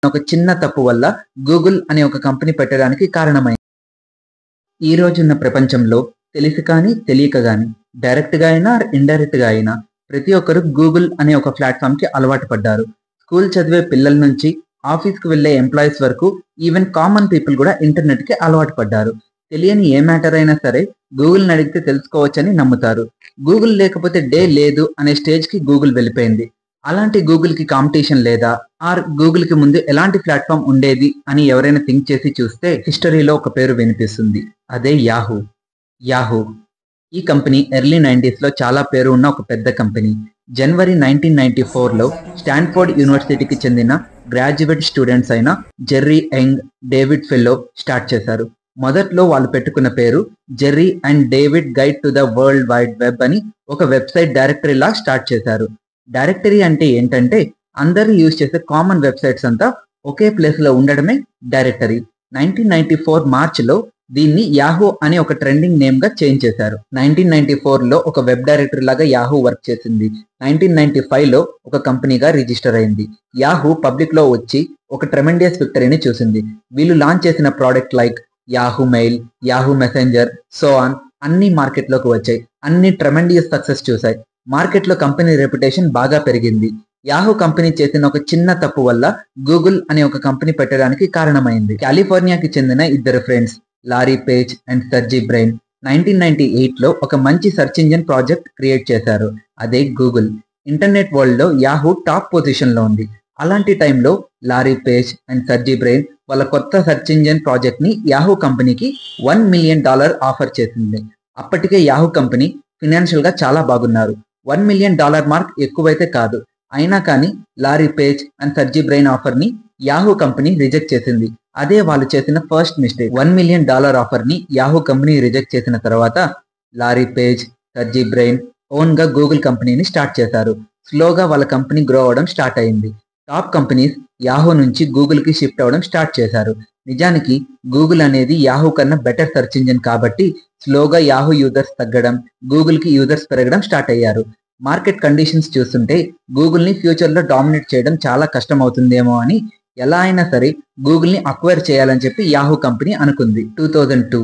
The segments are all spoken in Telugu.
ఒక చిన్న తప్పు వల్ల గూగుల్ అనే ఒక కంపెనీ పెట్టడానికి కారణమైంది. ఈ రోజున్న ప్రపంచంలో తెలిసి కానీ తెలియక కానీ డైరెక్ట్గా అయినా ఇండైరెక్ట్గా అయినా ప్రతి ఒక్కరు గూగుల్ అనే ఒక ప్లాట్ఫామ్కి అలవాటు పడ్డారు. స్కూల్ చదివే పిల్లల నుంచి ఆఫీస్కి వెళ్ళే ఎంప్లాయీస్ వరకు ఈవెన్ కామన్ పీపుల్ కూడా ఇంటర్నెట్కి అలవాటు పడ్డారు. తెలియని ఏ మ్యాటర్ అయినా సరే గూగుల్ని అడిగితే తెలుసుకోవచ్చని నమ్ముతారు. గూగుల్ లేకపోతే డే లేదు అనే స్టేజ్కి గూగుల్ వెళ్ళిపోయింది. అలాంటి గూగుల్కి కాంపిటీషన్ లేదా ఆర్ గూగుల్కి ముందు ఎలాంటి ప్లాట్ఫామ్ ఉండేది అని ఎవరైనా థింక్ చేసి చూస్తే హిస్టరీలో ఒక పేరు వినిపిస్తుంది. అదే యాహూ. యాహూ ఈ కంపెనీ ఎర్లీ 90s చాలా పేరు ఉన్న ఒక పెద్ద కంపెనీ. జనవరి 1994లో స్టాన్ఫోర్డ్ యూనివర్సిటీకి చెందిన గ్రాడ్యుయేట్ స్టూడెంట్స్ అయిన Jerry young, David fellow start చేశారు. మొదట్లో వాళ్ళు పెట్టుకున్న పేరు Jerry and David guide to the world wide web అని ఒక వెబ్సైట్ డైరెక్టరీ లా స్టార్ట్ చేశారు. డైరెక్టరీ అంటే ఏంటంటే అందరూ యూజ్ చేసే కామన్ వెబ్సైట్స్ అంతా ఒకే ప్లేస్లో ఉండడమే డైరెక్టరీ. 1994 మార్చ్లో దీన్ని యాహూ అనే ఒక ట్రెండింగ్ నేమ్గా చేంజ్ చేశారు. 1994లో ఒక వెబ్ డైరెక్టరీ లాగా యాహూ వర్క్ చేసింది. 1995లో ఒక కంపెనీగా రిజిస్టర్ అయింది. యాహూ పబ్లిక్లో వచ్చి ఒక ట్రెమెండియస్ విక్టరీని చూసింది. వీళ్ళు లాంచ్ చేసిన product like Yahoo mail, Yahoo messenger, so on అన్ని మార్కెట్లోకి వచ్చాయి. అన్ని ట్రెమెండియస్ సక్సెస్ చూశాయి. మార్కెట్లో కంపెనీ రెప్యుటేషన్ బాగా పెరిగింది. యాహూ కంపెనీ చేసిన ఒక చిన్న తప్పు వల్ల గూగుల్ అనే ఒక కంపెనీ పెట్టడానికి కారణమైంది. కాలిఫోర్నియాకి చెందిన ఇద్దరు friends Larry Page and Sergey Brin 1998లో ఒక మంచి సెర్చ్ ఇంజిన్ ప్రాజెక్ట్ క్రియేట్ చేశారు. అదే గూగుల్. ఇంటర్నెట్ వరల్డ్లో యాహూ టాప్ పొజిషన్లో ఉంది. అలాంటి టైంలో Larry Page and Sergey Brin వాళ్ళ కొత్త సెర్చ్ ఇంజిన్ ప్రాజెక్ట్ని యాహూ కంపెనీకి $1 మిలియన్ ఆఫర్ చేసింది. అప్పటికే యాహూ కంపెనీ ఫినాన్షియల్గా చాలా బాగున్నారు. $1 మిలియన్ మార్క్ ఎక్కువైతే కాదు. అయినా కానీ Larry Page and Sergey Brin ఆఫర్ని యాహూ కంపెనీ రిజెక్ట్ చేసింది. అదే వాళ్ళు చేసిన ఫస్ట్ మిస్టేక్. $1 మిలియన్ ఆఫర్ని యాహూ కంపెనీ రిజెక్ట్ చేసిన తర్వాత లారీ పేజ్, సర్జీ బ్రెయిన్ ఓన్గా గూగుల్ కంపెనీని స్టార్ట్ చేశారు. స్లోగా వాళ్ళ కంపెనీ గ్రో అవ్వడం స్టార్ట్ అయింది. టాప్ కంపెనీస్ యాహూ నుంచి గూగుల్కి షిఫ్ట్ అవ్వడం స్టార్ట్ చేశారు. నిజానికి గూగుల్ అనేది యాహూ కన్నా బెటర్ సెర్చ్ ఇంజిన్ కాబట్టి స్లోగా యాహూ యూజర్స్ తగ్గడం, గూగుల్కి యూజర్స్ పెరగడం స్టార్ట్ అయ్యారు. మార్కెట్ కండిషన్స్ చూస్తుంటే గూగుల్ని ఫ్యూచర్లో డామినేట్ చేయడం చాలా కష్టం అవుతుందేమో అని ఎలా అయినా సరే గూగుల్ని అక్వైర్ చేయాలని చెప్పి యాహూ కంపెనీ అనుకుంది. 2002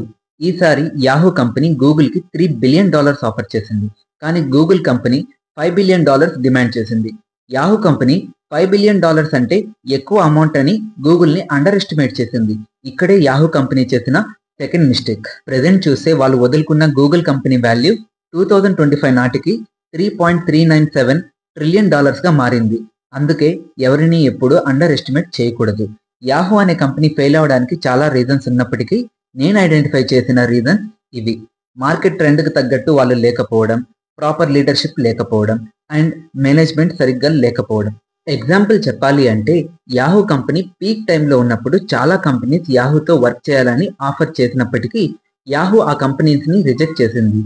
ఈసారి యాహూ కంపెనీ గూగుల్కి $3 బిలియన్ ఆఫర్ చేసింది. కానీ గూగుల్ కంపెనీ $5 బిలియన్ డిమాండ్ చేసింది. యాహూ కంపెనీ $5 బిలియన్ అంటే ఎక్కువ అమౌంట్ అని గూగుల్ని అండర్ ఎస్టిమేట్ చేసింది. ఇక్కడే యాహూ కంపెనీ చేసిన సెకండ్ మిస్టేక్. ప్రెజెంట్ చూస్తే వాళ్ళు వదులుకున్న గూగుల్ కంపెనీ వాల్యూ 2025 నాటికి $3.397 ట్రిలియన్ గా మారింది. అందుకే ఎవరిని ఎప్పుడు అండర్ ఎస్టిమేట్ చేయకూడదు. యాహూ అనే కంపెనీ ఫెయిల్ అవ్వడానికి చాలా రీజన్స్ ఉన్నప్పటికీ నేను ఐడెంటిఫై చేసిన రీజన్స్ ఇవి. మార్కెట్ ట్రెండ్కి తగ్గట్టు వాళ్ళు లేకపోవడం, ప్రాపర్ లీడర్షిప్ లేకపోవడం అండ్ మేనేజ్మెంట్ సరిగ్గా లేకపోవడం. ఎగ్జాంపుల్ చెప్పాలి అంటే యాహూ కంపెనీ పీక్ టైంలో ఉన్నప్పుడు చాలా కంపెనీస్ యాహూతో వర్క్ చేయాలని ఆఫర్ చేసినప్పటికీ యాహూ ఆ కంపెనీస్ని రిజెక్ట్ చేసింది.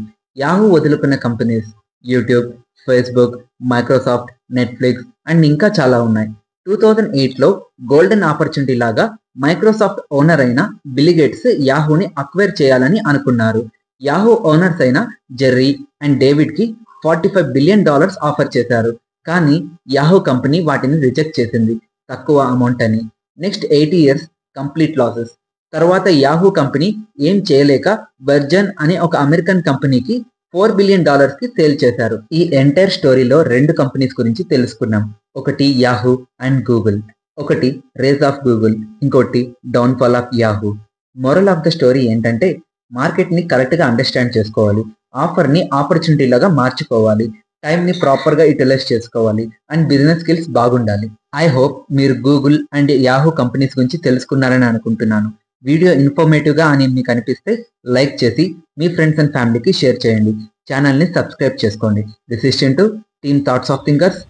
యాహూ వదులుకున్న companies YouTube, Facebook, Microsoft, Netflix and ఇంకా చాలా ఉన్నాయి. 2008లో గోల్డెన్ ఆపర్చునిటీ లాగా మైక్రోసాఫ్ట్ ఓనర్ అయిన బిల్ గేట్స్ యాహూని అక్వైర్ చేయాలని అనుకున్నారు. యాహూ ఓనర్స్ అయిన జెర్రీ అండ్ డేవిడ్కి $45 బిలియన్ ఆఫర్ చేశారు. కానీ యాహూ కంపెనీ వాటిని రిజెక్ట్ చేసింది, తక్కువ అమౌంట్ అని. Next 8 years complete losses. తర్వాత యాహూ కంపెనీ ఏం చేయలేక వర్జన్ అనే ఒక అమెరికన్ కంపెనీకి $4 బిలియన్ కి సేల్ చేశారు. ఈ ఎంటైర్ స్టోరీలో 2 కంపెనీస్ గురించి తెలుసుకున్నాం. ఒకటి యాహూ అండ్ గూగుల్, ఒకటి రేజ్ ఆఫ్ గూగుల్, ఇంకోటి downfall of Yahoo. Moral of the story ఏంటంటే మార్కెట్ని కరెక్ట్గా అండర్స్టాండ్ చేసుకోవాలి, ఆఫర్ని ఆపర్చునిటీ లాగా మార్చుకోవాలి, టైంని ప్రాపర్గా యూటిలైజ్ చేసుకోవాలి అండ్ బిజినెస్ స్కిల్స్ బాగుండాలి. ఐ హోప్ మీరు గూగుల్ అండ్ యాహూ కంపెనీస్ గురించి తెలుసుకున్నారని అనుకుంటున్నాను. వీడియో ఇన్ఫర్మేటివ్గా అని మీకు అనిపిస్తే లైక్ చేసి మీ ఫ్రెండ్స్ అండ్ ఫ్యామిలీకి షేర్ చేయండి. ఛానల్ని సబ్స్క్రైబ్ చేసుకోండి. This is Chintu, team thoughts of thinkers,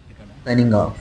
signing off.